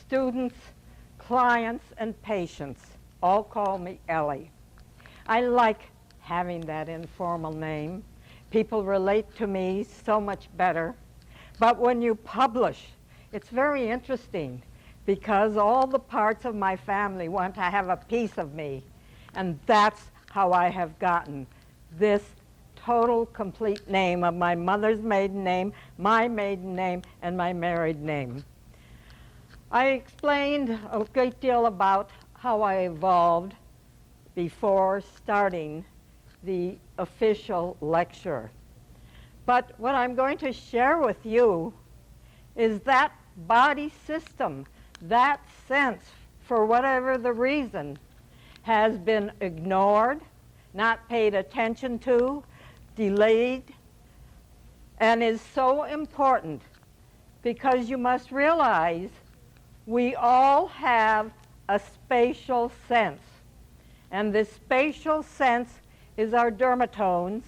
students, clients, and patients all call me Ellie. I like having that informal name. People relate to me so much better. But when you publish, it's very interesting because all the parts of my family want to have a piece of me. And that's how I have gotten this total complete name of my mother's maiden name, my maiden name, and my married name. I explained a great deal about how I evolved before starting the official lecture. But what I'm going to share with you is that body system, that sense, for whatever the reason, has been ignored, not paid attention to, delayed, and is so important because you must realize we all have a spatial sense. And this spatial sense is our dermatones.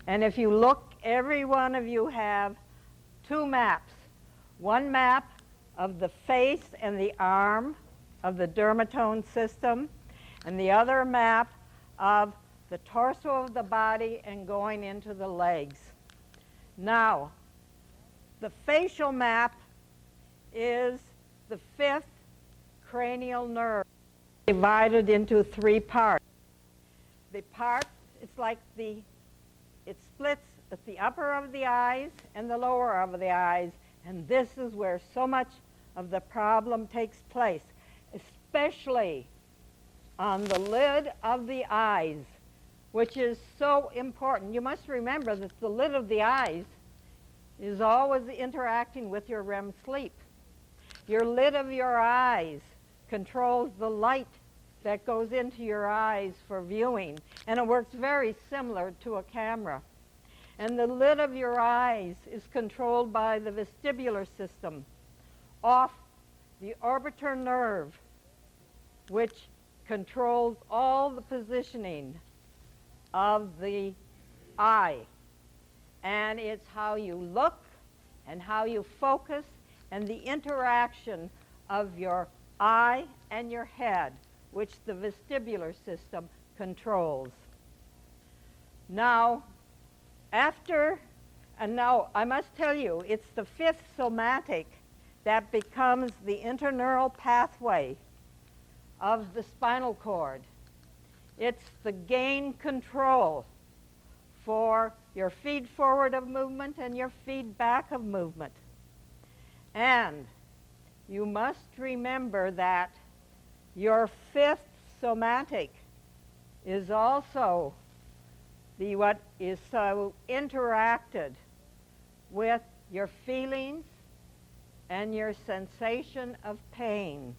And if you look, every one of you have two maps. One map of the face and the arm of the dermatome system, and the other map of the torso of the body and going into the legs. Now, the facial map is the fifth cranial nerve, divided into three parts. The part, it's like it splits at the upper of the eyes and the lower of the eyes, and this is where so much of the problem takes place, especially on the lid of the eyes, which is so important. You must remember that the lid of the eyes is always interacting with your REM sleep. Your lid of your eyes controls the light that goes into your eyes for viewing, and it works very similar to a camera. And the lid of your eyes is controlled by the vestibular system off the orbiter nerve, which controls all the positioning of the eye. And it's how you look and how you focus and the interaction of your eye and your head, which the vestibular system controls. Now, now I must tell you, it's the fifth somatic that becomes the interneural pathway of the spinal cord. It's the gain control for your feed forward of movement and your feed back of movement. And you must remember that your fifth somatic is also what is so interacted with your feelings and your sensation of pain.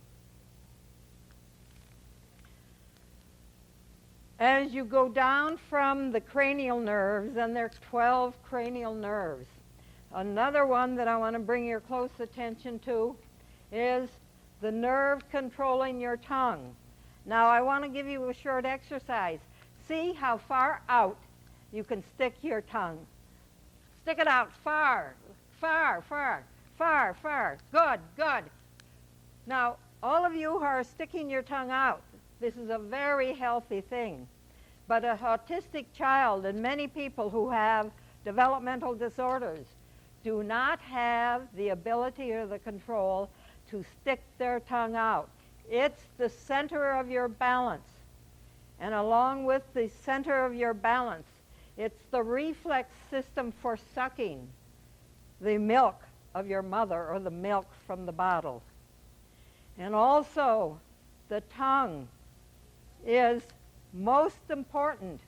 As you go down from the cranial nerves, and there are 12 cranial nerves, another one that I want to bring your close attention to is the nerve controlling your tongue. Now, I want to give you a short exercise. See how far out you can stick your tongue. Stick it out far, far, far, far, far. Good, good. Now, all of you who are sticking your tongue out, this is a very healthy thing. But an autistic child and many people who have developmental disorders do not have the ability or the control to stick their tongue out. It's the center of your balance. And along with the center of your balance, it's the reflex system for sucking the milk of your mother or the milk from the bottle. And also, the tongue is most important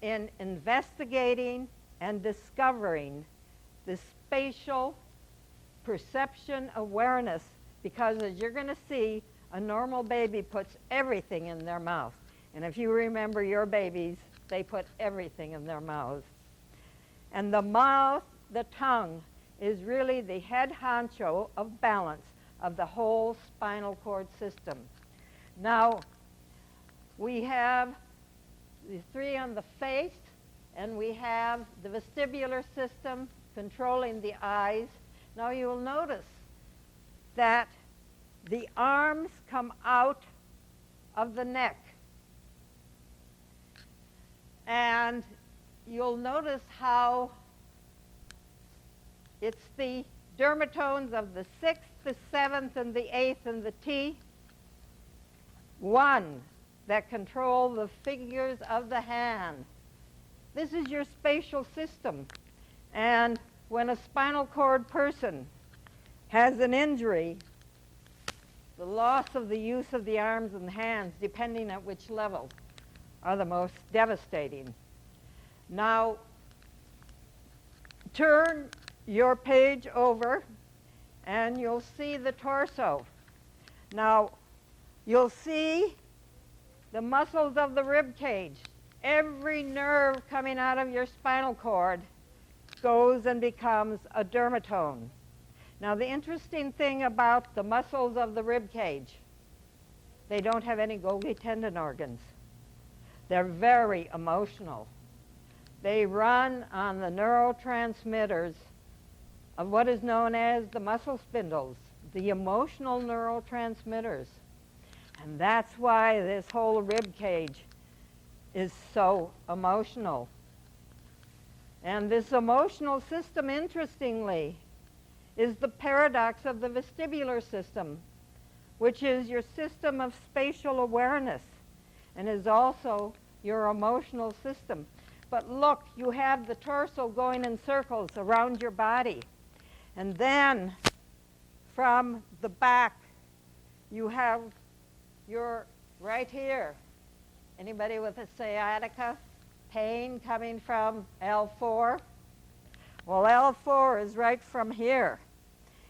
in investigating and discovering the spatial perception awareness, because as you're going to see, a normal baby puts everything in their mouth. And if you remember your babies, they put everything in their mouths. And the mouth, the tongue, is really the head honcho of balance of the whole spinal cord system. Now, we have the three on the face, and we have the vestibular system controlling the eyes. Now, you will notice that the arms come out of the neck. And you'll notice how it's the dermatones of the 6th, the 7th, and the 8th, and the T1 that control the figures of the hand. This is your spatial system. And when a spinal cord person has an injury, the loss of the use of the arms and hands, depending at which level, are the most devastating. Now, turn your page over and you'll see the torso. Now, you'll see the muscles of the rib cage. Every nerve coming out of your spinal cord goes and becomes a dermatome. Now, the interesting thing about the muscles of the rib cage, they don't have any Golgi tendon organs. They're very emotional. They run on the neurotransmitters of what is known as the muscle spindles, the emotional neurotransmitters. And that's why this whole rib cage is so emotional. And this emotional system, interestingly, is the paradox of the vestibular system, which is your system of spatial awareness and is also your emotional system. But look, you have the torso going in circles around your body. And then from the back, you have your right here. Anybody with a sciatica pain coming from L4? Well, L4 is right from here.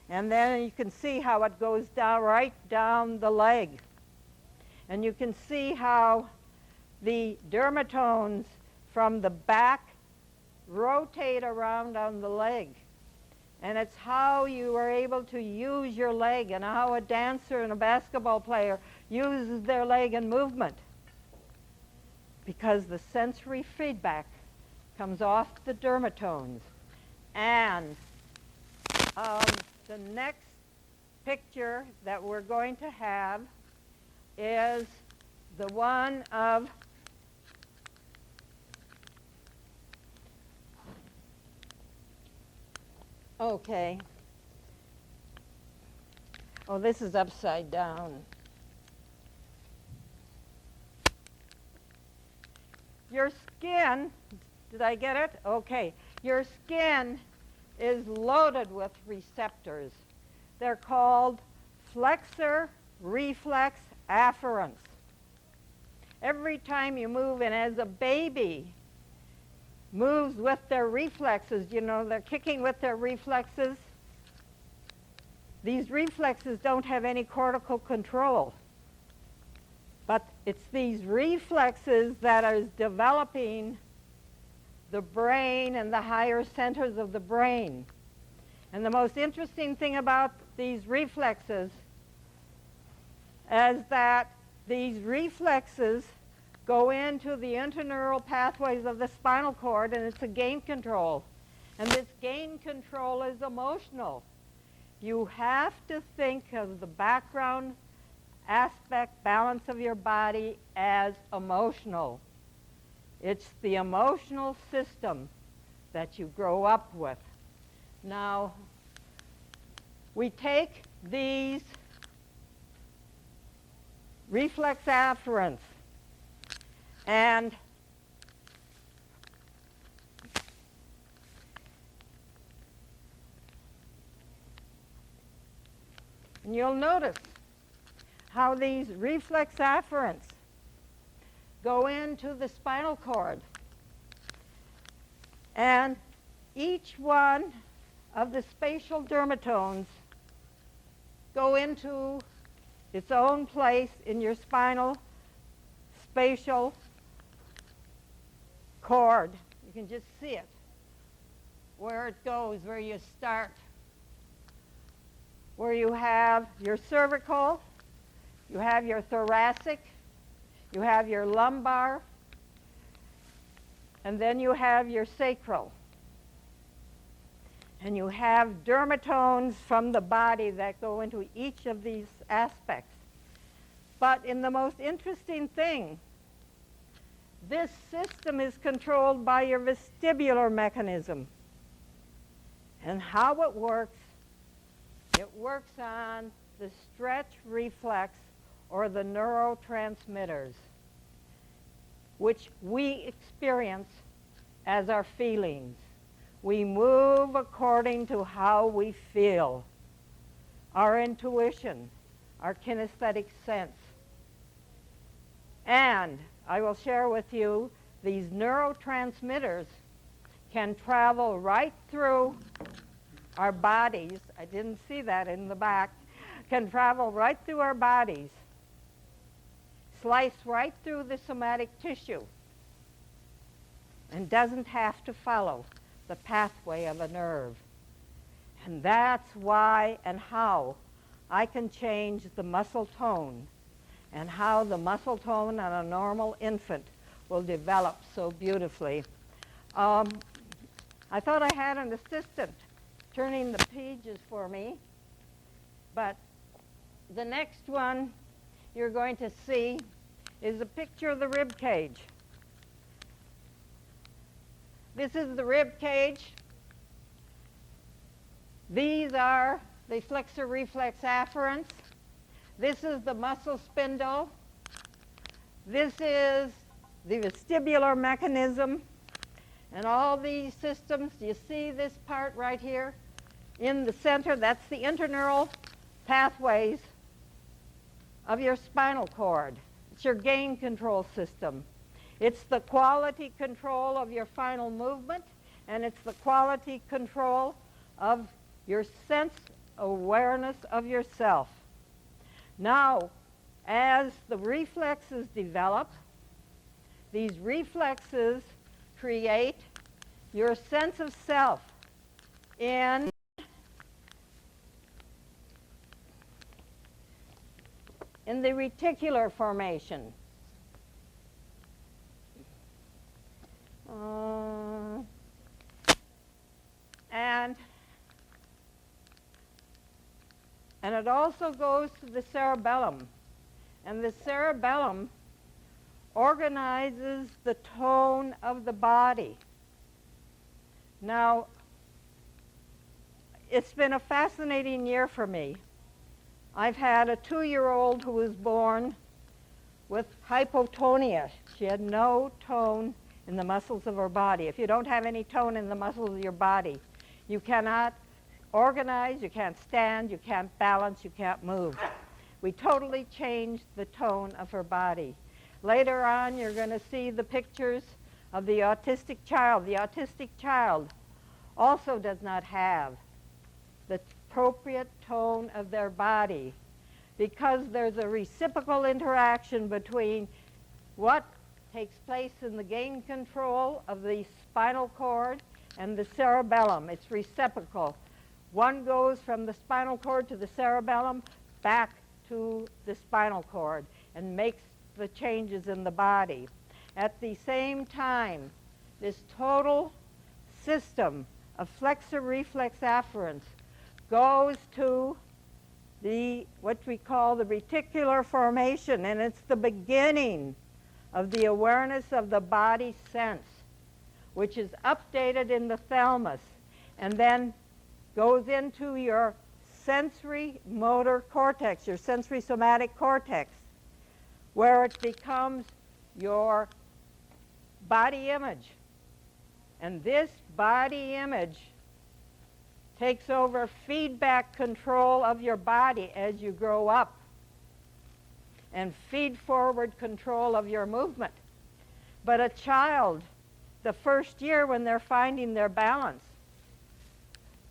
And then you can see how it goes down, right down the leg. And you can see how the dermatomes from the back rotate around on the leg. And it's how you are able to use your leg and how a dancer and a basketball player uses their leg in movement. Because the sensory feedback comes off the dermatomes. And the next picture that we're going to have is the one of okay. Oh, this is upside down. Your skin, did I get it? Okay. Your skin is loaded with receptors. They're called Flexor Reflex afferents. Every time you move, and as a baby moves with their reflexes, you know, they're kicking with their reflexes. These reflexes don't have any cortical control. But it's these reflexes that are developing the brain and the higher centers of the brain. And the most interesting thing about these reflexes is that these reflexes go into the interneural pathways of the spinal cord, and it's a gain control. And this gain control is emotional. You have to think of the background aspect, balance of your body as emotional. It's the emotional system that you grow up with. Now, we take these reflex afferents and you'll notice how these reflex afferents go into the spinal cord. And each one of the spatial dermatomes go into its own place in your spinal spatial cord. You can just see it, where it goes, where you start, where you have your cervical, you have your thoracic, you have your lumbar, and then you have your sacral. And you have dermatones from the body that go into each of these aspects. But in the most interesting thing, this system is controlled by your vestibular mechanism. And how it works on the stretch reflex or the neurotransmitters, which we experience as our feelings. We move according to how we feel, our intuition, our kinesthetic sense. And I will share with you, these neurotransmitters can travel right through our bodies. I didn't see that in the back. Can travel right through our bodies, slice right through the somatic tissue, and doesn't have to follow the pathway of a nerve. And that's why and how I can change the muscle tone, and how the muscle tone on a normal infant will develop so beautifully. I thought I had an assistant turning the pages for me, but the next one you're going to see is a picture of the rib cage. This is the rib cage. These are the flexor reflex afferents. This is the muscle spindle. This is the vestibular mechanism. And all these systems, do you see this part right here? In the center, that's the interneural pathways of your spinal cord. It's your gain control system. It's the quality control of your final movement, and it's the quality control of your sense awareness of yourself. Now, as the reflexes develop, these reflexes create your sense of self in the reticular formation. And it also goes to the cerebellum. And the cerebellum organizes the tone of the body. Now, it's been a fascinating year for me. I've had a 2-year-old who was born with hypotonia. She had no tone in the muscles of her body. If you don't have any tone in the muscles of your body, you cannot organize, you can't stand, you can't balance, you can't move. We totally changed the tone of her body. Later on, you're going to see the pictures of the autistic child. The autistic child also does not have the appropriate tone of their body, because there's a reciprocal interaction between what takes place in the gain control of the spinal cord and the cerebellum. It's reciprocal. One goes from the spinal cord to the cerebellum, back to the spinal cord, and makes the changes in the body. At the same time, this total system of flexor reflex afferents goes to what we call the reticular formation, and it's the beginning of the awareness of the body sense, which is updated in the thalamus and then goes into your sensory motor cortex, your sensory somatic cortex, where it becomes your body image. And this body image takes over feedback control of your body as you grow up, and feed forward control of your movement. But a child, the first year when they're finding their balance,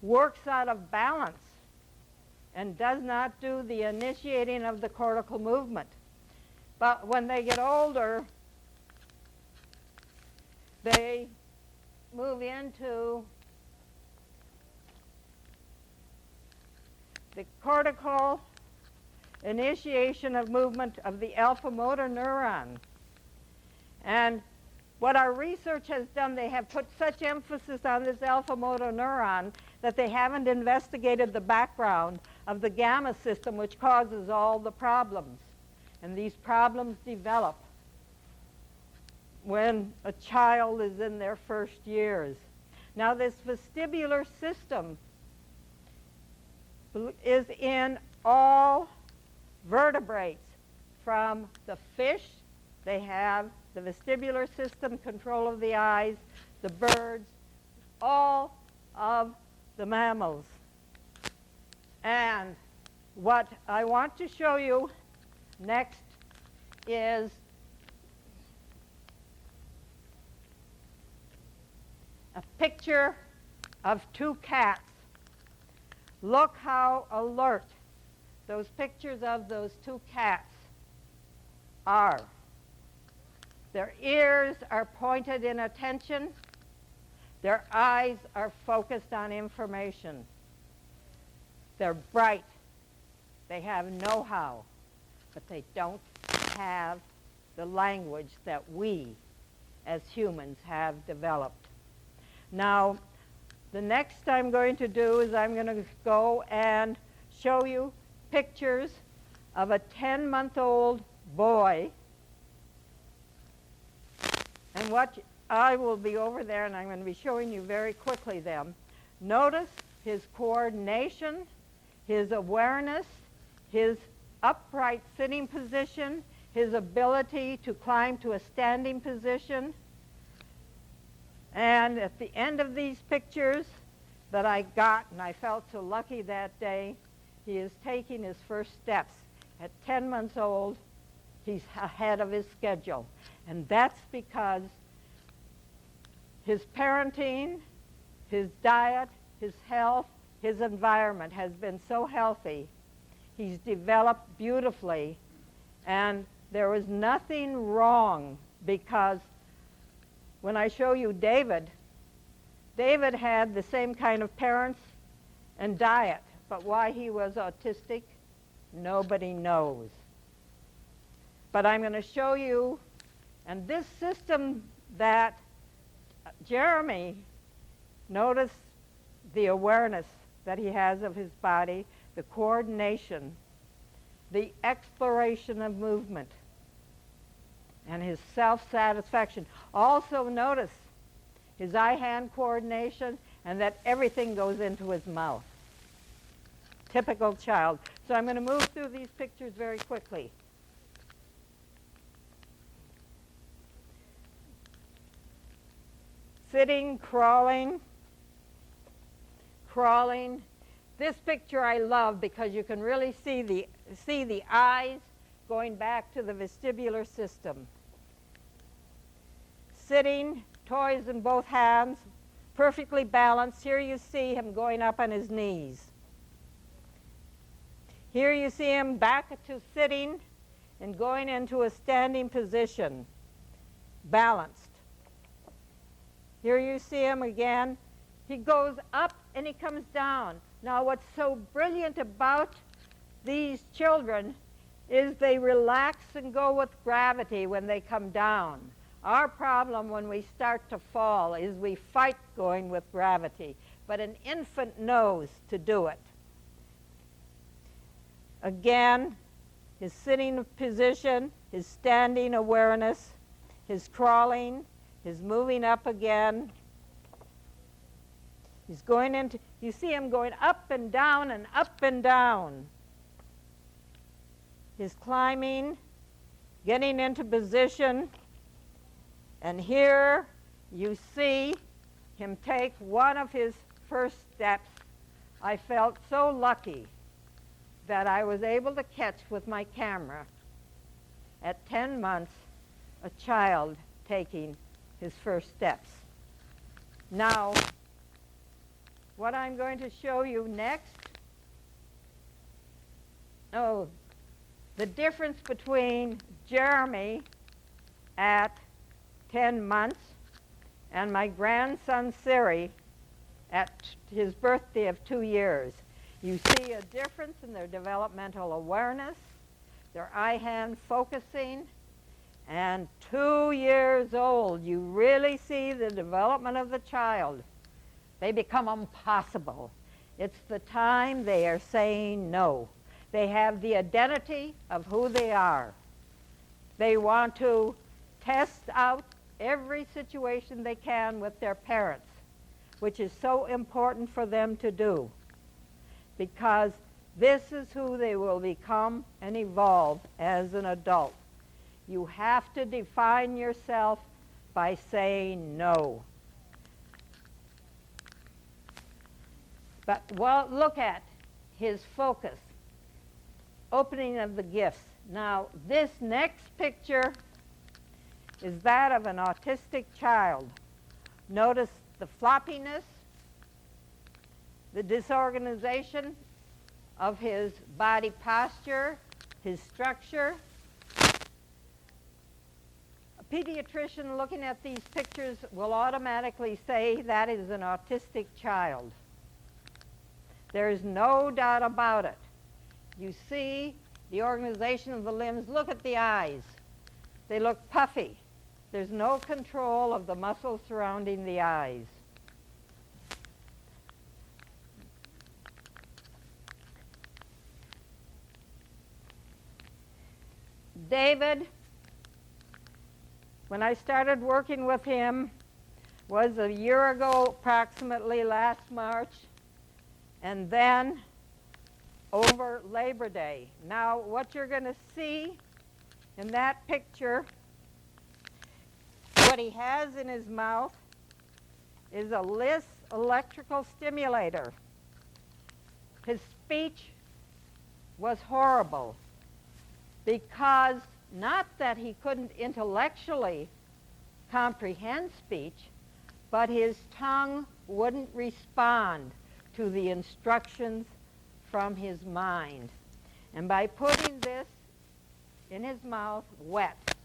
works out of balance and does not do the initiating of the cortical movement. But when they get older, they move into the cortical initiation of movement of the alpha motor neuron. And what our research has done, they have put such emphasis on this alpha motor neuron that they haven't investigated the background of the gamma system, which causes all the problems. And these problems develop when a child is in their first years. Now, this vestibular system is in all vertebrates. From the fish, they have the vestibular system, control of the eyes, the birds, all of the mammals. And what I want to show you next is a picture of two cats. Look how alert those pictures of those two cats are. Their ears are pointed in attention. Their eyes are focused on information. They're bright. They have know-how, but they don't have the language that we as humans have developed. Now, the next I'm going to do is I'm going to go and show you pictures of a 10-month-old boy. And what I will be over there, and I'm going to be showing you very quickly them. Notice his coordination, his awareness, his upright sitting position, his ability to climb to a standing position. And at the end of these pictures that I got, and I felt so lucky that day, he is taking his first steps. At 10 months old, he's ahead of his schedule. And that's because his parenting, his diet, his health, his environment has been so healthy. He's developed beautifully. And there was nothing wrong, because when I show you David, David had the same kind of parents and diet. But why he was autistic, nobody knows. But I'm going to show you, and this system that Jeremy, notice the awareness that he has of his body, the coordination, the exploration of movement, and his self-satisfaction. Also notice his eye-hand coordination and that everything goes into his mouth. Typical child. So I'm going to move through these pictures very quickly. Sitting, crawling, crawling. This picture I love because you can really see the eyes going back to the vestibular system. Sitting, toys in both hands, perfectly balanced. Here you see him going up on his knees. Here you see him back to sitting and going into a standing position, balanced. Here you see him again. He goes up and he comes down. Now, what's so brilliant about these children is they relax and go with gravity when they come down. Our problem when we start to fall is we fight going with gravity, but an infant knows to do it. Again, his sitting position, his standing awareness, his crawling, his moving up again. He's going into, you see him going up and down and up and down. His climbing, getting into position. And here you see him take one of his first steps. I felt so lucky that I was able to catch with my camera at 10 months a child taking his first steps. Now, what I'm going to show you next, the difference between Jeremy at 10 months and my grandson Siri at his birthday of 2 years. You see a difference in their developmental awareness, their eye-hand focusing, and 2 years old, you really see the development of the child. They become impossible. It's the time they are saying no. They have the identity of who they are. They want to test out every situation they can with their parents, which is so important for them to do, because this is who they will become and evolve as an adult. You have to define yourself by saying no. But well, look at his focus, opening of the gifts. Now, this next picture is that of an autistic child. Notice the floppiness, the disorganization of his body posture, his structure. A pediatrician looking at these pictures will automatically say that is an autistic child. There is no doubt about it. You see the organization of the limbs. Look at the eyes. They look puffy. There's no control of the muscles surrounding the eyes. David, when I started working with him, was a year ago approximately, last March, and then over Labor Day. Now, what you're going to see in that picture, what he has in his mouth is a Liss electrical stimulator. His speech was horrible because not that he couldn't intellectually comprehend speech, but his tongue wouldn't respond to the instructions from his mind. And by putting this in his mouth wet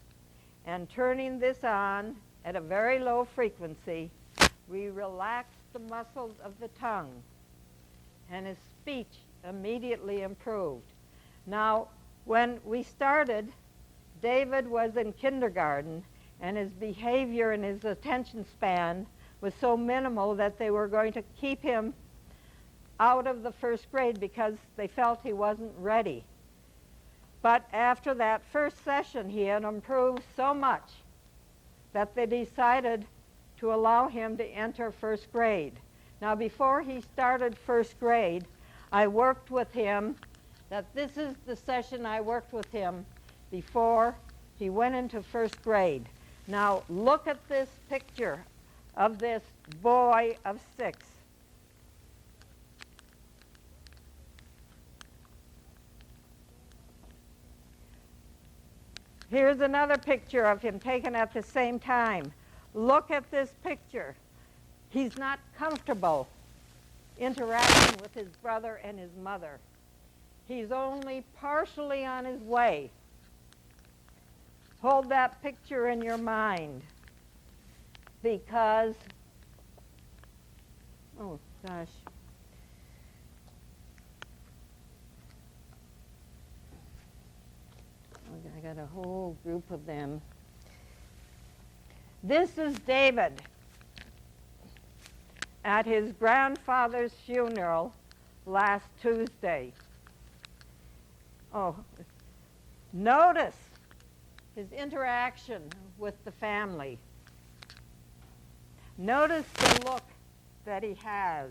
and turning this on at a very low frequency, we relaxed the muscles of the tongue, and his speech immediately improved. Now, when we started, David was in kindergarten, and his behavior and his attention span was so minimal that they were going to keep him out of the first grade because they felt he wasn't ready. But after that first session, he had improved so much that they decided to allow him to enter first grade. Now, before he started first grade, I worked with him. This is the session I worked with him before he went into first grade. Now, look at this picture of this boy of 6. Here's another picture of him taken at the same time. Look at this picture. He's not comfortable interacting with his brother and his mother. He's only partially on his way. Hold that picture in your mind, because, oh gosh, I got a whole group of them. This is David at his grandfather's funeral last Tuesday. Oh, notice his interaction with the family. Notice the look that he has.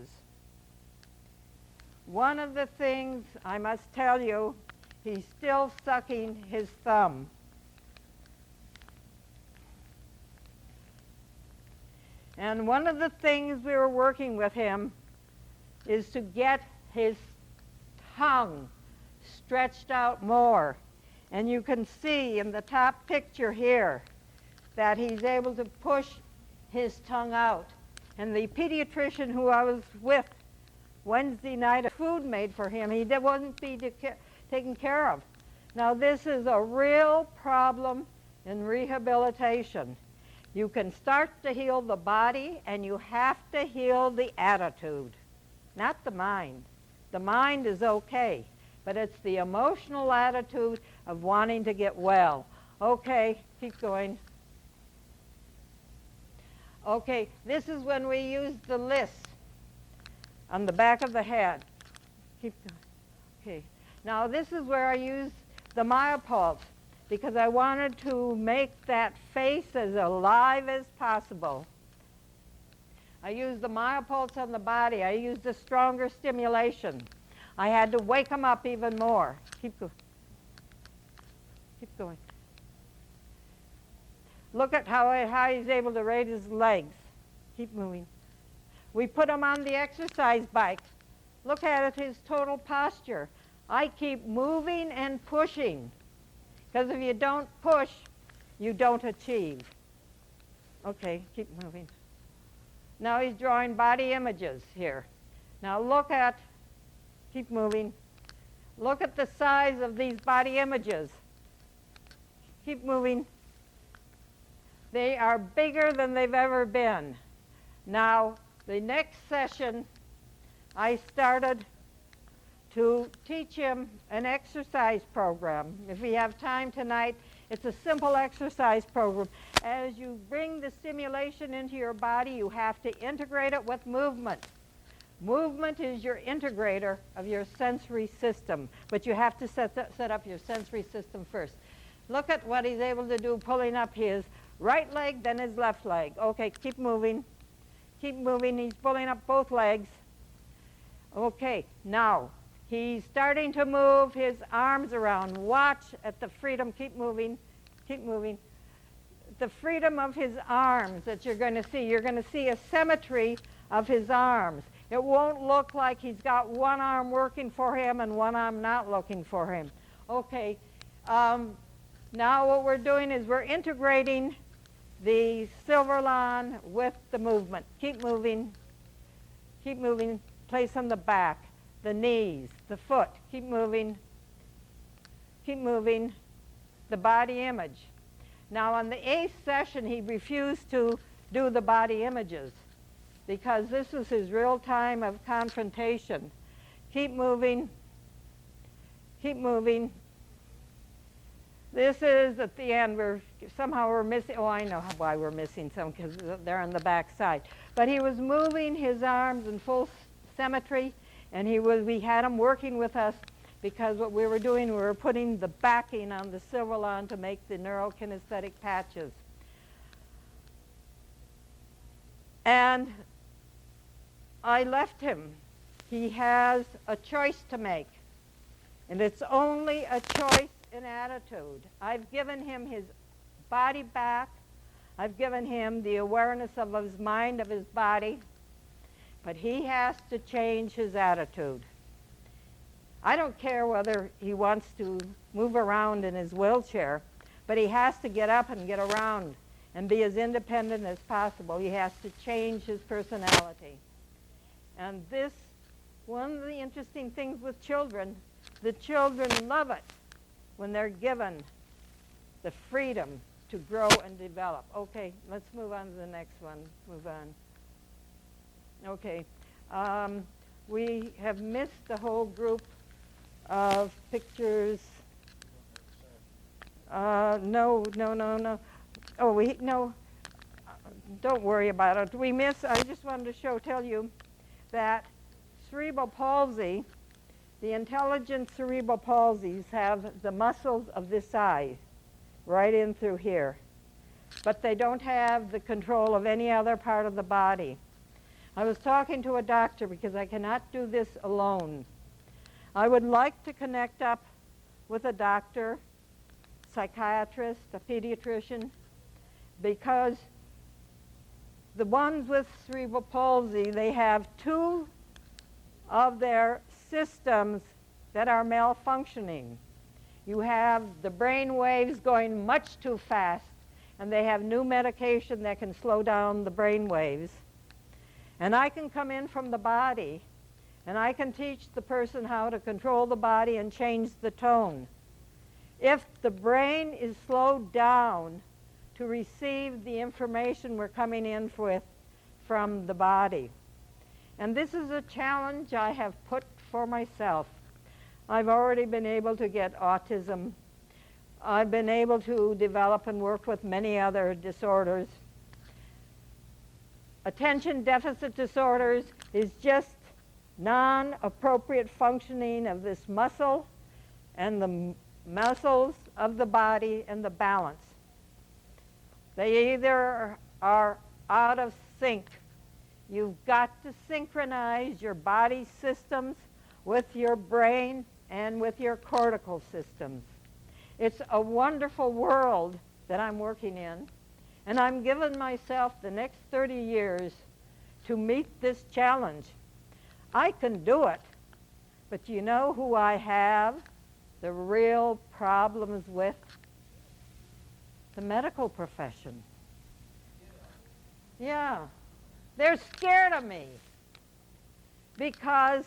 One of the things I must tell you, he's still sucking his thumb. And one of the things we were working with him is to get his tongue stretched out more. And you can see in the top picture here that he's able to push his tongue out. And the pediatrician who I was with Wednesday night, a food made for him, he wasn't being taken care of. Now, this is a real problem in rehabilitation. You can start to heal the body, and you have to heal the attitude, not the mind. The mind is okay, but it's the emotional attitude of wanting to get well. Okay, keep going. Okay, this is when we use the Liss. on the back of the head. Keep going. Okay. Now this is where I use the myopulse because I wanted to make that face as alive as possible. I used the myopulse on the body. I used a stronger stimulation. I had to wake him up even more. Keep going. Keep going. Look at how he's able to raise his legs. Keep moving. We put him on the exercise bike. Look at it, his total posture. I keep moving and pushing. Because if you don't push, you don't achieve. Okay, keep moving. Now he's drawing body images here. Now look at, keep moving. Look at the size of these body images. Keep moving. They are bigger than they've ever been. Now, the next session, I started to teach him an exercise program. If we have time tonight, it's a simple exercise program. As you bring the stimulation into your body, you have to integrate it with movement. Movement is your integrator of your sensory system, but you have to set up your sensory system first. Look at what he's able to do, pulling up his right leg, then his left leg. Okay, keep moving. Keep moving. He's pulling up both legs. Okay, now he's starting to move his arms around. Watch at the freedom. Keep moving. Keep moving. The freedom of his arms that you're going to see. You're going to see a symmetry of his arms. It won't look like he's got one arm working for him and one arm not looking for him. Okay, now what we're doing is we're integrating the silver lawn with the movement. Keep moving. Keep moving. Place on the back, the knees, the foot. Keep moving. Keep moving. The body image. Now on the 8th session, he refused to do the body images because this was his real time of confrontation. Keep moving. Keep moving. This is at the end. Somehow we're missing. Oh, I know why we're missing some because they're on the back side. But he was moving his arms in full symmetry, and we had him working with us because what we were doing, we were putting the backing on the silver lawn to make the neuro-kinesthetic patches. And I left him. He has a choice to make, and it's only a choice in attitude. I've given him his body back. I've given him the awareness of his mind, of his body. But he has to change his attitude. I don't care whether he wants to move around in his wheelchair, but he has to get up and get around and be as independent as possible. He has to change his personality. And this, one of the interesting things with children, the children love it when they're given the freedom to grow and develop. Okay, let's move on to the next one. Move on. Okay, we have missed the whole group of pictures. No. Oh, no. Don't worry about it. I just wanted to tell you that cerebral palsy, the intelligent cerebral palsies have the muscles of this size right in through here. But they don't have the control of any other part of the body. I was talking to a doctor because I cannot do this alone. I would like to connect up with a doctor, psychiatrist, a pediatrician, because the ones with cerebral palsy, they have two of their systems that are malfunctioning. You have the brain waves going much too fast, and they have new medication that can slow down the brain waves. And I can come in from the body, and I can teach the person how to control the body and change the tone. If the brain is slowed down to receive the information we're coming in with from the body. And this is a challenge I have put for myself. I've already been able to get autism. I've been able to develop and work with many other disorders. Attention deficit disorders is just non-appropriate functioning of this muscle and the muscles of the body and the balance. They either are out of sync. You've got to synchronize your body systems with your brain and with your cortical systems. It's a wonderful world that I'm working in, and I'm giving myself the next 30 years to meet this challenge. I can do it, but you know who I have the real problems with? The medical profession. Yeah, they're scared of me because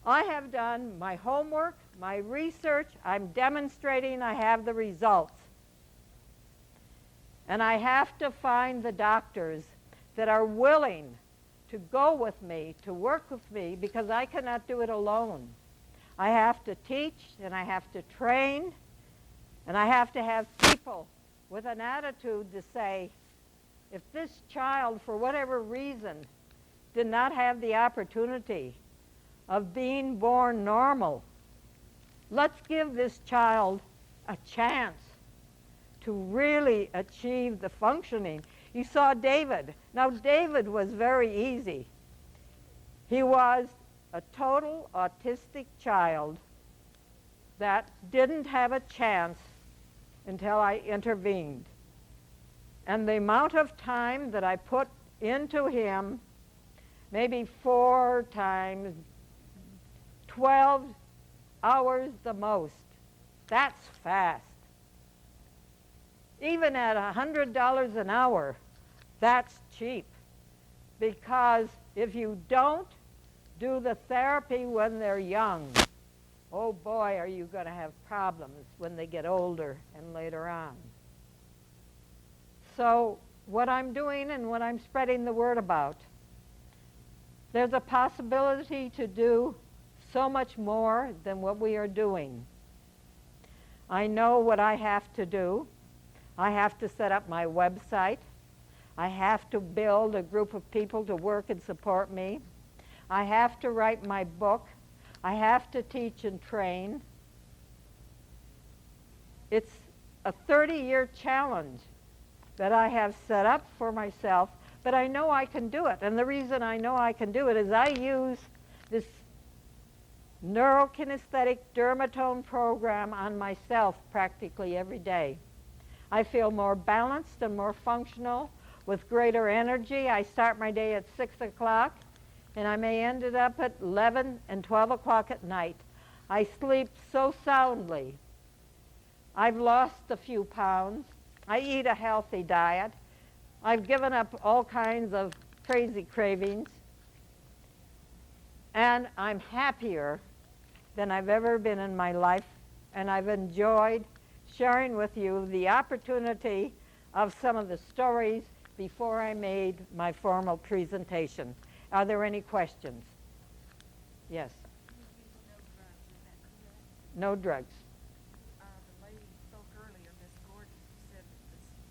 I have done my homework, my research, I'm demonstrating I have the results. And I have to find the doctors that are willing to go with me, to work with me, because I cannot do it alone. I have to teach, and I have to train, and I have to have people with an attitude to say, if this child, for whatever reason, did not have the opportunity of being born normal, let's give this child a chance to really achieve the functioning. You saw David. Now, David was very easy. He was a total autistic child that didn't have a chance until I intervened. And the amount of time that I put into him, maybe 4 times 12 hours the most. That's fast. Even at $100 an hour, that's cheap. Because if you don't do the therapy when they're young, oh boy, are you going to have problems when they get older and later on. So what I'm doing and what I'm spreading the word about, there's a possibility to do so much more than what we are doing. I know what I have to do. I have to set up my website. I have to build a group of people to work and support me. I have to write my book. I have to teach and train. It's a 30-year challenge that I have set up for myself, but I know I can do it. And the reason I know I can do it is I use this Neuro-Kinesthetic dermatome program on myself practically every day. I feel more balanced and more functional with greater energy. I start my day at 6 o'clock, and I may end it up at 11 and 12 o'clock at night. I sleep so soundly. I've lost a few pounds. I eat a healthy diet. I've given up all kinds of crazy cravings. And I'm happier than I've ever been in my life, and I've enjoyed sharing with you the opportunity of some of the stories before I made my formal presentation. Are there any questions? Yes. No drugs. The lady spoke earlier, Miss Gordon, said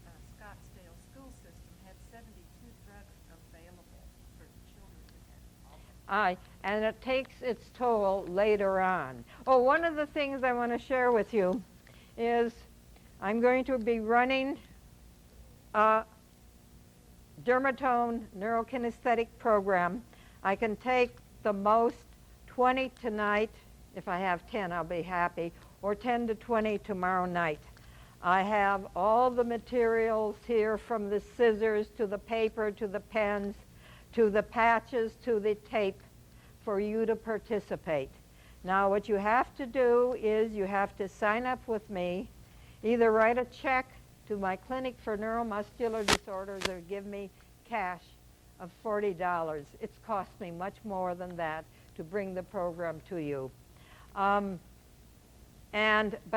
that the Scottsdale school system had 72 drugs available for children who had autism. And it takes its toll later on. Oh, one of the things I want to share with you is I'm going to be running a dermatome neurokinesthetic program. I can take the most 20 tonight. If I have 10, I'll be happy, or 10 to 20 tomorrow night. I have all the materials here, from the scissors to the paper to the pens to the patches to the tape, for you to participate. Now, what you have to do is you have to sign up with me, either write a check to my clinic for neuromuscular disorders or give me cash of $40. It's cost me much more than that to bring the program to you. But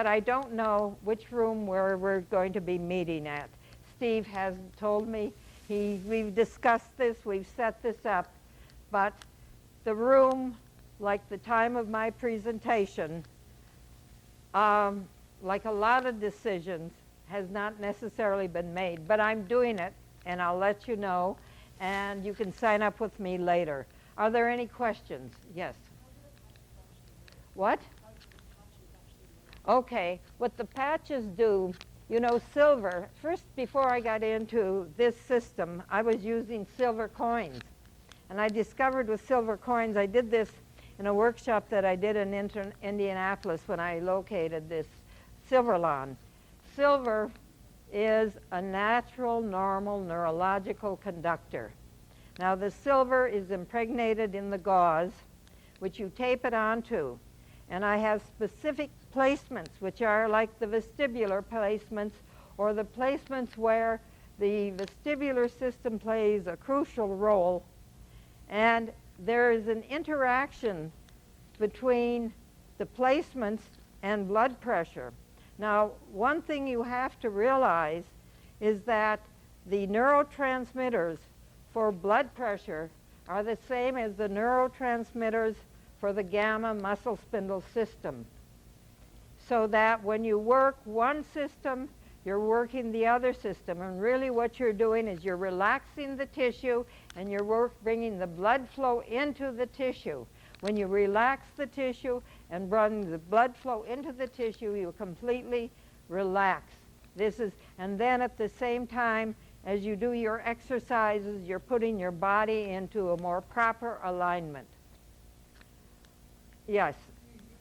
I don't know which room where we're going to be meeting at. Steve hasn't told me. We've discussed this, we've set this up, but the room, like the time of my presentation, like a lot of decisions, has not necessarily been made. But I'm doing it, and I'll let you know, and you can sign up with me later. Are there any questions? Yes. What? Okay, what the patches do, you know, silver, first before I got into this system, I was using silver coins. And I discovered with silver coins, I did this in a workshop that I did in Indianapolis when I located this silver lawn. Silver is a natural, normal, neurological conductor. Now the silver is impregnated in the gauze, which you tape it onto. And I have specific placements, which are like the vestibular placements, or the placements where the vestibular system plays a crucial role. And there is an interaction between the placements and blood pressure. Now, one thing you have to realize is that the neurotransmitters for blood pressure are the same as the neurotransmitters for the gamma muscle spindle system. So that when you work one system, you're working the other system. And really what you're doing is you're relaxing the tissue and you're bringing the blood flow into the tissue. When you relax the tissue and bring the blood flow into the tissue, you completely relax. And then at the same time, as you do your exercises, you're putting your body into a more proper alignment. Yes? Do you use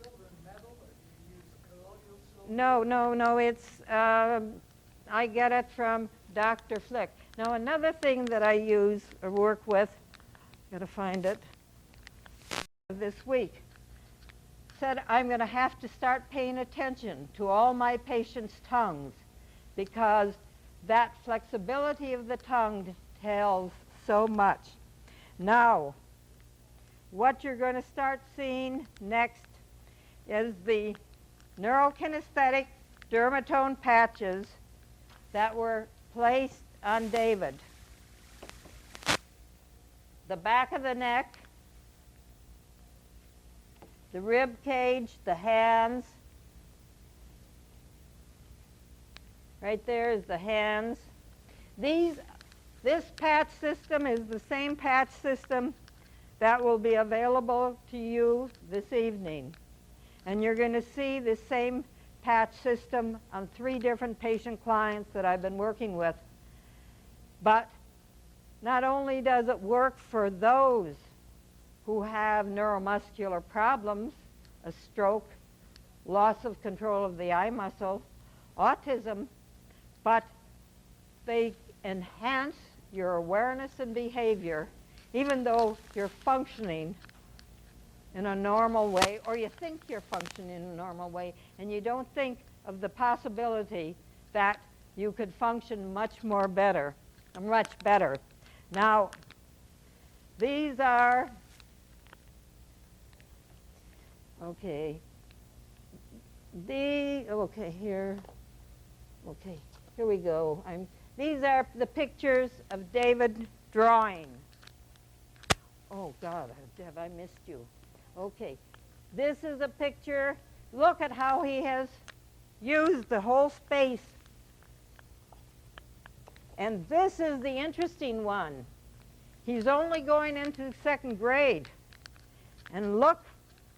silver and metal, or do you use colloidal silver? No, it's, I get it from Dr. Flick. Now another thing that I use or work with, gotta find it, this week, said I'm gonna have to start paying attention to all my patients' tongues because that flexibility of the tongue tells so much. Now, what you're going to start seeing next is the Neuro-Kinesthetic dermatome patches that were placed on David. The back of the neck, the rib cage, the hands. Right there is the hands. This patch system is the same patch system that will be available to you this evening. And you're going to see the same patch system on 3 different patient clients that I've been working with. But not only does it work for those who have neuromuscular problems, a stroke, loss of control of the eye muscle, autism, but they enhance your awareness and behavior even though you're functioning in a normal way, or you think you're functioning in a normal way, and you don't think of the possibility that you could function much better. Now, these are, here we go. These are the pictures of David drawing. Oh, God, have I missed you? Okay, this is a picture. Look at how he has used the whole space. And this is the interesting one. He's only going into 2nd grade. And look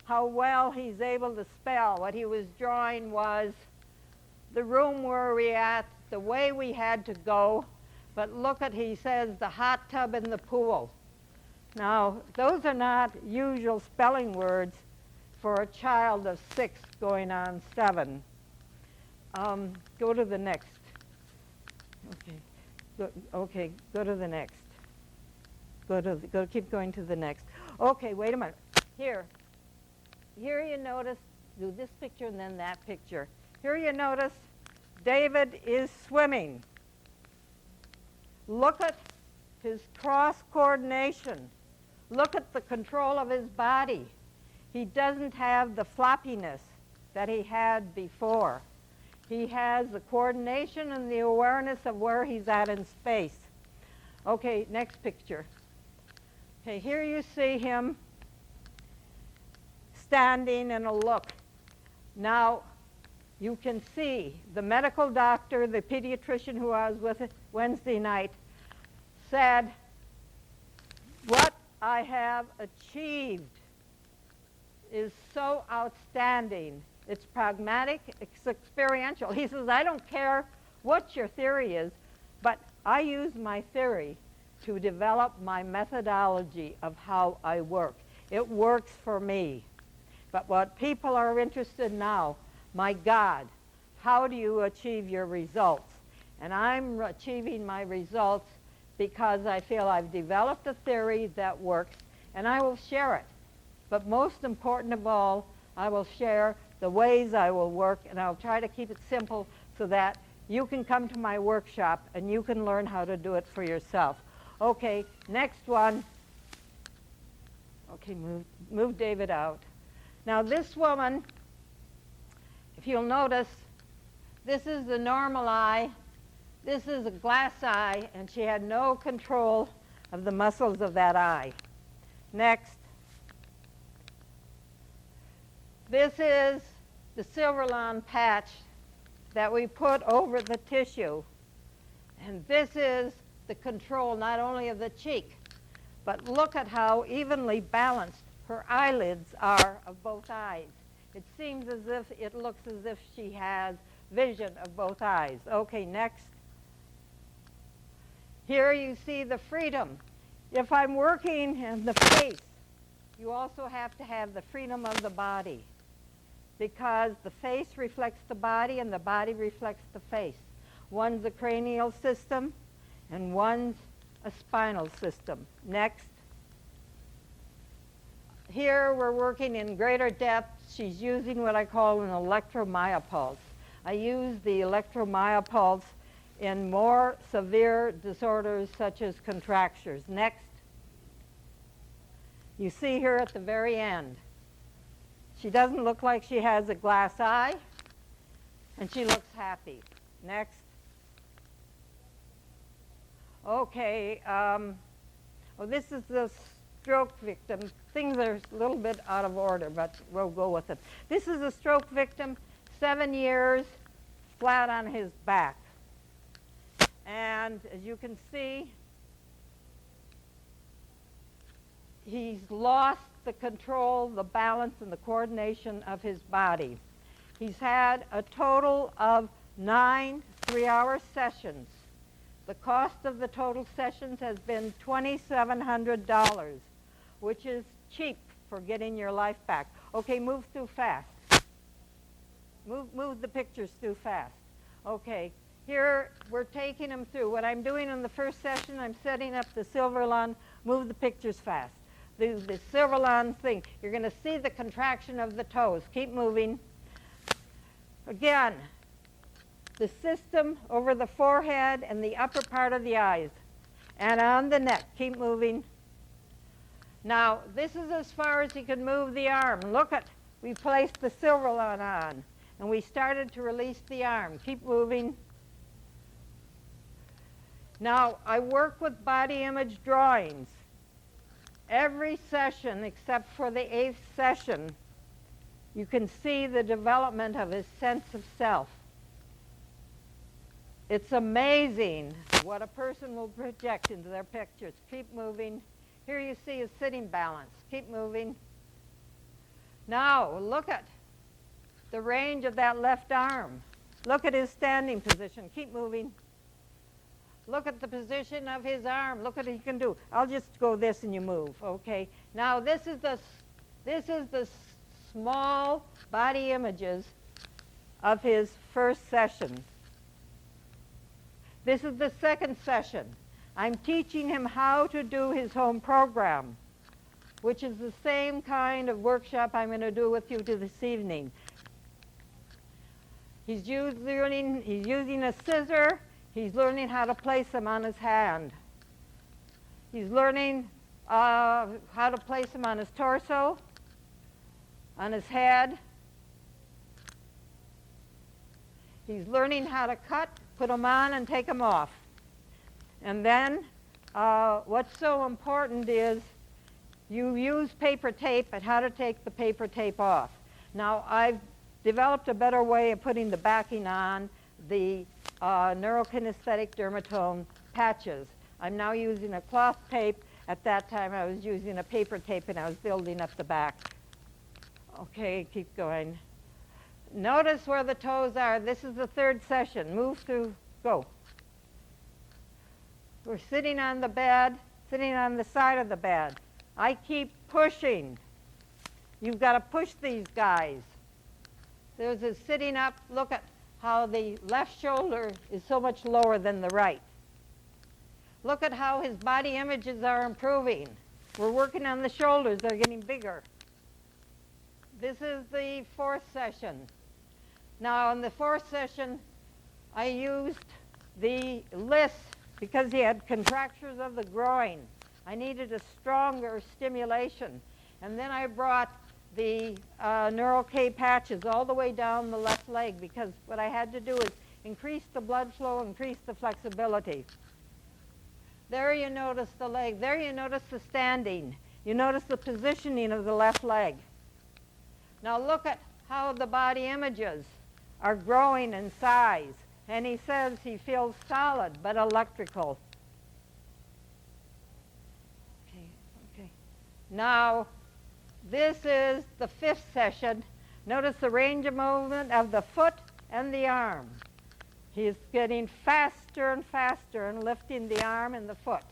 how well he's able to spell. What he was drawing was the room where we're at, the way we had to go. But look at, he says, the hot tub and the pool. Now, those are not usual spelling words for a child of 6 going on 7. Go to the next. Okay, go to the next. Keep going to the next. Okay, wait a minute. Here you notice, do this picture and then that picture. Here you notice David is swimming. Look at his cross coordination. Look at the control of his body. He doesn't have the floppiness that he had before. He has the coordination and the awareness of where he's at in space. Okay, next picture. Okay, here you see him standing in a look. Now, you can see the medical doctor, the pediatrician who I was with Wednesday night, said, what I have achieved is so outstanding. It's pragmatic, it's experiential. He says, I don't care what your theory is, but I use my theory to develop my methodology of how I work. It works for me. But what people are interested in now, my God, how do you achieve your results? And I'm achieving my results because I feel I've developed a theory that works, and I will share it. But most important of all, I will share the ways I will work, and I'll try to keep it simple so that you can come to my workshop and you can learn how to do it for yourself. Okay, next one. Okay, move David out. Now this woman, if you'll notice, this is the normal eye, this is a glass eye, and she had no control of the muscles of that eye. Next. This is the Silverlon patch that we put over the tissue. And this is the control not only of the cheek, but look at how evenly balanced her eyelids are of both eyes. It seems as if it looks as if she has vision of both eyes. Okay, next. Here you see the freedom. If I'm working in the face, you also have to have the freedom of the body, because the face reflects the body and the body reflects the face. One's a cranial system and one's a spinal system. Next. Here we're working in greater depth. She's using what I call an Electromyopulse. I use the Electromyopulse in more severe disorders such as contractures. Next. You see her at the very end. She doesn't look like she has a glass eye, and she looks happy. Next. Okay, this is the stroke victim. Things are a little bit out of order, but we'll go with it. This is a stroke victim, 7 years, flat on his back. And as you can see, he's lost the control, the balance, and the coordination of his body. He's had a total of 9 3-hour sessions. The cost of the total sessions has been $2,700, which is cheap for getting your life back. Okay, move through fast. Move the pictures through fast. Okay, here we're taking him through. What I'm doing in the first session, I'm setting up the Silverlon. Move the pictures fast. The Silverlon thing. You're going to see the contraction of the toes. Keep moving. Again, the system over the forehead and the upper part of the eyes. And on the neck. Keep moving. Now, this is as far as he can move the arm. Look at, we placed the Silverlon on, and we started to release the arm. Keep moving. Now, I work with body image drawings. Every session, except for the 8th session, you can see the development of his sense of self. It's amazing what a person will project into their pictures. Keep moving. Here you see his sitting balance. Keep moving. Now, look at the range of that left arm. Look at his standing position. Keep moving. Look at the position of his arm. Look at what he can do. I'll just go this and you move. Okay. Now this is the small body images of his first session. This is the second session. I'm teaching him how to do his home program, which is the same kind of workshop I'm going to do with you this evening. He's using a scissor. He's learning how to place them on his hand. He's learning how to place them on his torso, on his head. He's learning how to cut, put them on, and take them off. And then what's so important is you use paper tape and how to take the paper tape off. Now, I've developed a better way of putting the backing on the Neuro-Kinesthetic dermatome patches. I'm now using a cloth tape, At that time, I was using a paper tape and I was building up the back. Okay, keep going. Notice where the toes are. This is the third session. Move through, go. We're sitting on the bed, sitting on the side of the bed. I keep pushing. You've got to push these guys. There's a sitting up. Look at how the left shoulder is so much lower than the right. Look at how his body images are improving. We're working on the shoulders. They're getting bigger. This is the fourth session. Now, in the fourth session, I used the list because he had contractures of the groin. I needed a stronger stimulation. And then I brought the Neuro-K patches all the way down the left leg because what I had to do is increase the blood flow, increase the flexibility. There you notice the leg. There you notice the standing. You notice the positioning of the left leg. Now look at how the body images are growing in size. And he says he feels solid but electrical. Okay. Now, this is the fifth session. Notice the range of movement of the foot and the arm. He's getting faster and faster and lifting the arm and the foot.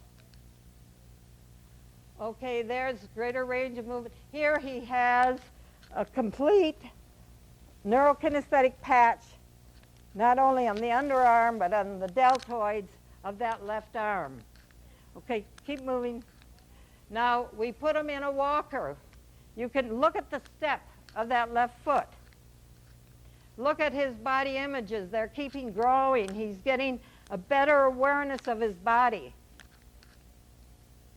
Okay, there's greater range of movement. Here he has a complete neurokinesthetic patch, not only on the underarm, but on the deltoids of that left arm. Okay, keep moving. Now, we put him in a walker. You can look at the step of that left foot. Look at his body images. They're keeping growing. He's getting a better awareness of his body.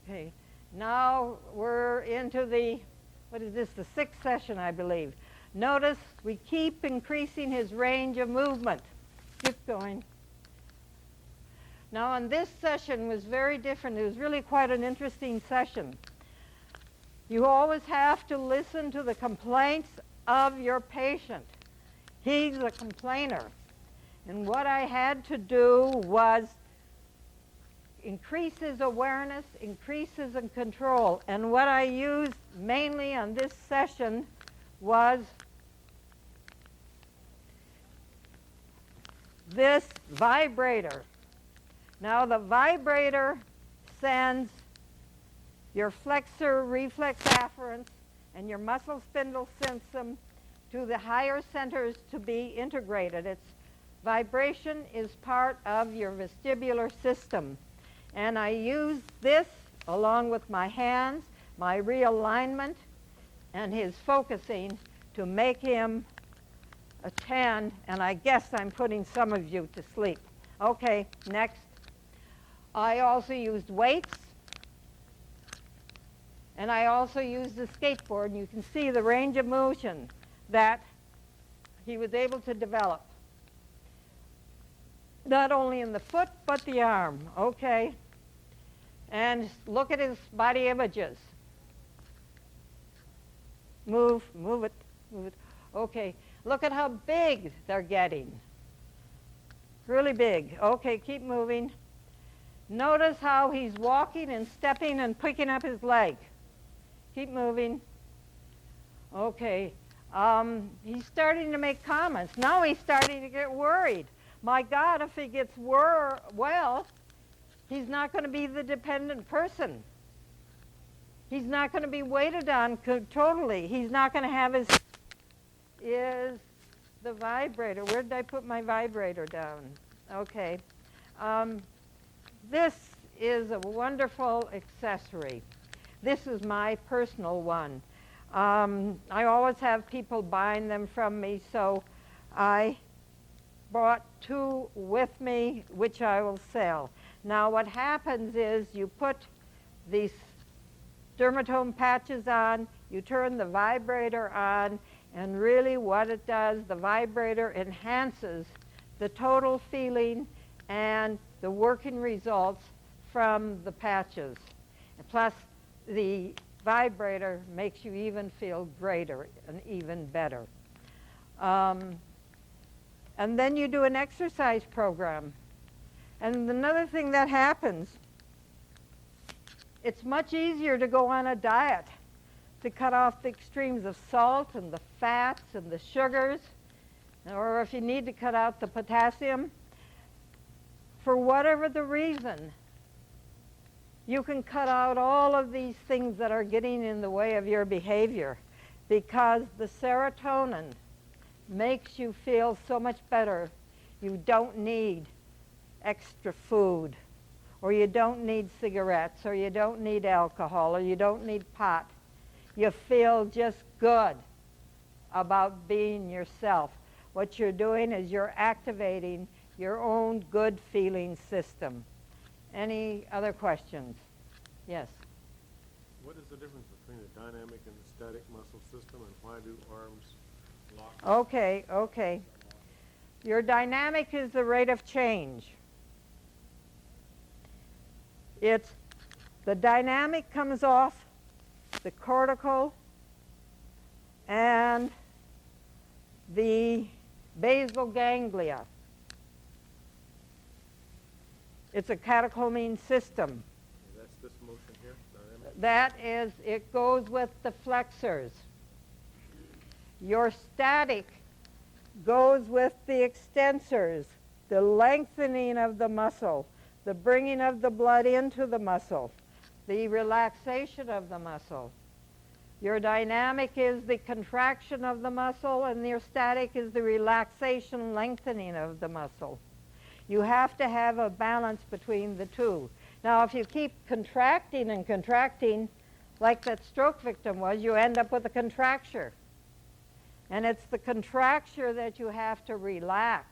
Okay, now we're into the, what is this, the sixth session, I believe. Notice we keep increasing his range of movement. Keep going. Now, in this session was very different. It was really quite an interesting session. You always have to listen to the complaints of your patient. He's a complainer. And what I had to do was increase his awareness, increase his control. And what I used mainly on this session was this vibrator. Now the vibrator sends your flexor reflex afferents and your muscle spindle system to the higher centers to be integrated. Its vibration is part of your vestibular system. And I use this along with my hands, my realignment, and his focusing to make him attend, and I guess I'm putting some of you to sleep. Okay, next. I also used weights, and I also used the skateboard, and you can see the range of motion that he was able to develop. Not only in the foot, but the arm, okay? And look at his body images. Move it. Okay, look at how big they're getting. Really big. Okay, keep moving. Notice how he's walking and stepping and picking up his leg. Keep moving. Okay, he's starting to make comments. Now he's starting to get worried. My God, if he gets well, he's not going to be the dependent person. He's not going to be waited on totally. He's not going to have his... Is the vibrator. Where did I put my vibrator down? Okay. This is a wonderful accessory. This is my personal one. I always have people buying them from me, so I brought two with me, which I will sell. Now what happens is you put these dermatome patches on, you turn the vibrator on, and really what it does, the vibrator enhances the total feeling and the working results from the patches. And plus, the vibrator makes you even feel greater and even better. And then you do an exercise program. And another thing that happens it's much easier to go on a diet, to cut off the extremes of salt and the fats and the sugars, or if you need to cut out the potassium, for whatever the reason, you can cut out all of these things that are getting in the way of your behavior, because the serotonin makes you feel so much better. You don't need extra food, or you don't need cigarettes, or you don't need alcohol, or you don't need pot. You feel just good about being yourself. What you're doing is you're activating your own good feeling system. Any other questions? Yes. What is the difference between a dynamic and a static muscle system, and why do arms lock? Okay. Your dynamic is the rate of change. The dynamic comes off the cortical and the basal ganglia. It's a catecholamiine system. That's this motion here, dynamic? That is, it goes with the flexors. Your static goes with the extensors, the lengthening of the muscle, the bringing of the blood into the muscle, the relaxation of the muscle. Your dynamic is the contraction of the muscle, and your static is the relaxation, lengthening of the muscle. You have to have a balance between the two. Now, if you keep contracting and contracting, like that stroke victim was, you end up with a contracture. And it's the contracture that you have to relax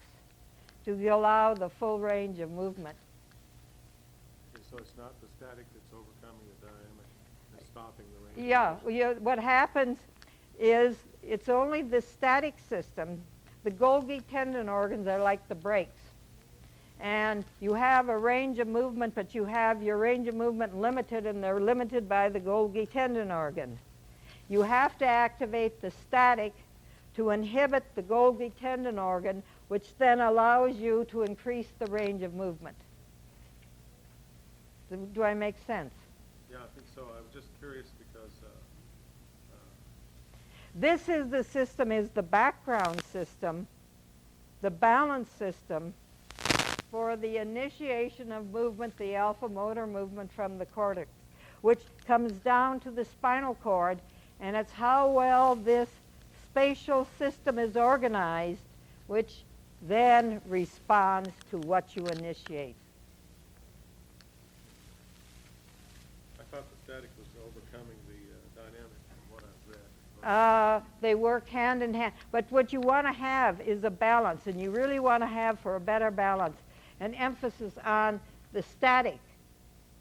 to allow the full range of movement. Okay, so it's not the static that's overcoming the dynamic and stopping the range? Yeah, what happens is it's only the static system. The Golgi tendon organs are like the brakes. And you have a range of movement, but you have your range of movement limited, and they're limited by the Golgi tendon organ. You have to activate the static to inhibit the Golgi tendon organ, which then allows you to increase the range of movement. Do I make sense? Yeah, I think so. I was just curious because This is the system, is the background system, the balance system for the initiation of movement, the alpha motor movement from the cortex, which comes down to the spinal cord, and it's how well this spatial system is organized, which then responds to what you initiate. I thought the static was overcoming the dynamic from what I've read. They work hand in hand. But what you want to have is a balance, and you really want to have, for a better balance, an emphasis on the static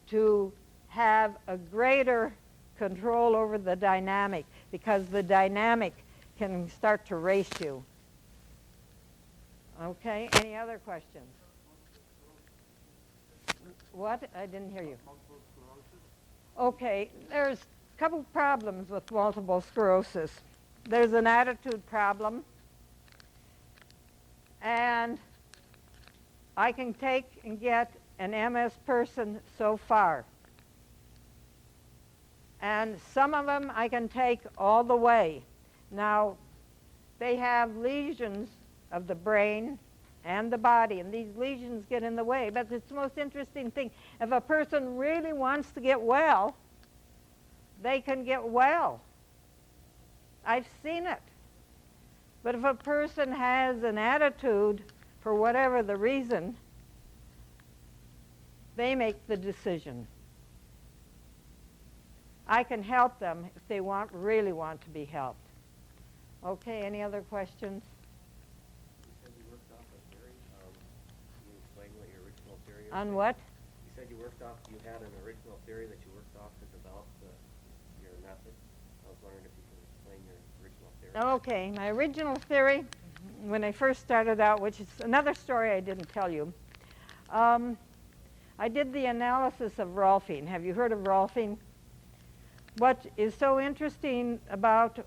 to have a greater control over the dynamic, because the dynamic can start to race you. Okay, any other questions? What? I didn't hear you. Multiple sclerosis? Okay, there's a couple problems with multiple sclerosis. There's an attitude problem, and I can take and get an MS person so far. And some of them I can take all the way. Now, they have lesions of the brain and the body, and these lesions get in the way. But it's the most interesting thing. If a person really wants to get well, they can get well. I've seen it. But if a person has an attitude, for whatever the reason, they make the decision. I can help them if they really want to be helped. Okay, any other questions? You said you worked off a theory. Can you explain what your original theory is? On what? You said you had an original theory that you worked off to develop your method. I was wondering if you could explain your original theory. Okay, my original theory, when I first started out, which is another story I didn't tell you, I did the analysis of Rolfing. Have you heard of Rolfing? What is so interesting about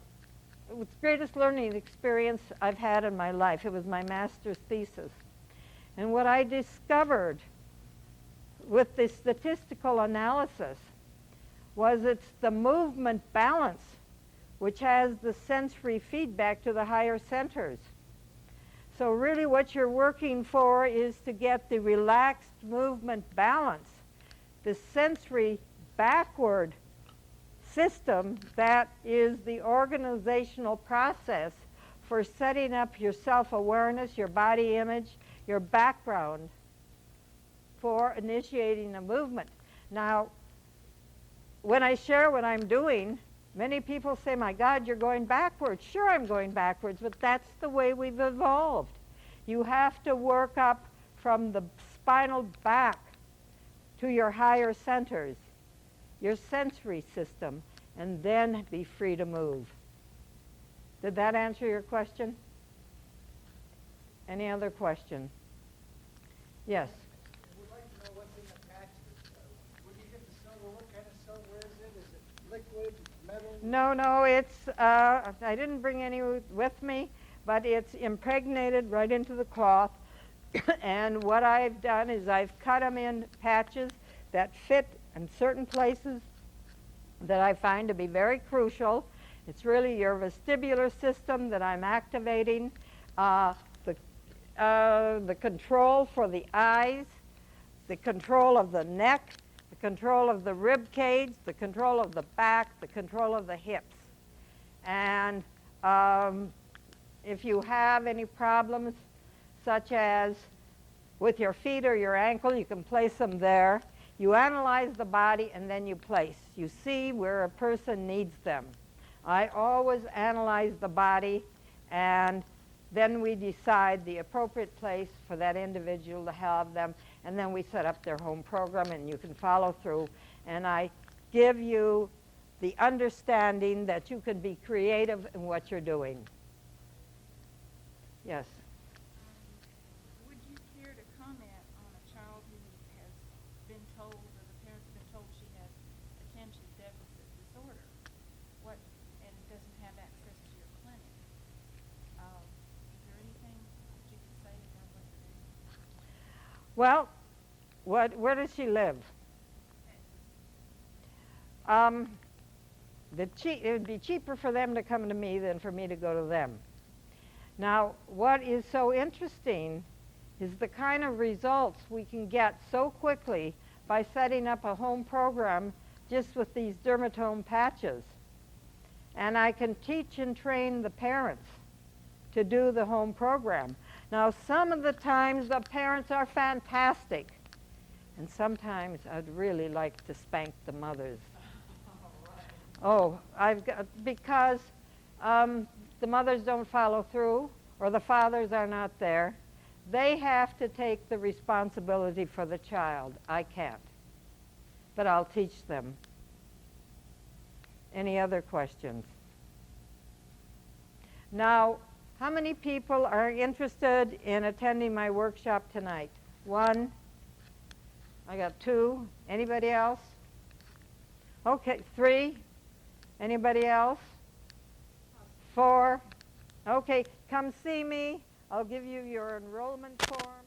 the greatest learning experience I've had in my life, it was my master's thesis. And what I discovered with the statistical analysis was it's the movement balance which has the sensory feedback to the higher centers. So really what you're working for is to get the relaxed movement balance, the sensory backward system that is the organizational process for setting up your self-awareness, your body image, your background for initiating a movement. Now, when I share what I'm doing, many people say, my God, you're going backwards. Sure, I'm going backwards, but that's the way we've evolved. You have to work up from the spinal back to your higher centers, your sensory system, and then be free to move. Did that answer your question? Any other question? Yes. We'd like to know what's in the patches. When you get the silver, what kind of silver is it? Is it liquid, metal? No, it's, I didn't bring any with me, but it's impregnated right into the cloth. And what I've done is I've cut them in patches that fit in certain places that I find to be very crucial. It's really your vestibular system that I'm activating, the control for the eyes, the control of the neck, the control of the rib cage, the control of the back, the control of the hips. And if you have any problems, such as with your feet or your ankle, you can place them there. You analyze the body and then you place. You see where a person needs them. I always analyze the body, and then we decide the appropriate place for that individual to have them, and then we set up their home program, and you can follow through. And I give you the understanding that you can be creative in what you're doing. Yes? Would you care to comment on a child who has been told, or the parents have been told she has attention deficit disorder, and doesn't have access to your clinic? Is there anything that you can say about what you're doing? Well, where does she live? It would be cheaper for them to come to me than for me to go to them. Now, what is so interesting is the kind of results we can get so quickly by setting up a home program just with these dermatome patches. And I can teach and train the parents to do the home program. Now, some of the times the parents are fantastic, and sometimes I'd really like to spank the mothers. Oh, because the mothers don't follow through, or the fathers are not there. They have to take the responsibility for the child. I can't. But I'll teach them. Any other questions? Now, how many people are interested in attending my workshop tonight? 1. I got 2. Anybody else? Okay, 3. Anybody else? 4. Okay, come see me. I'll give you your enrollment form.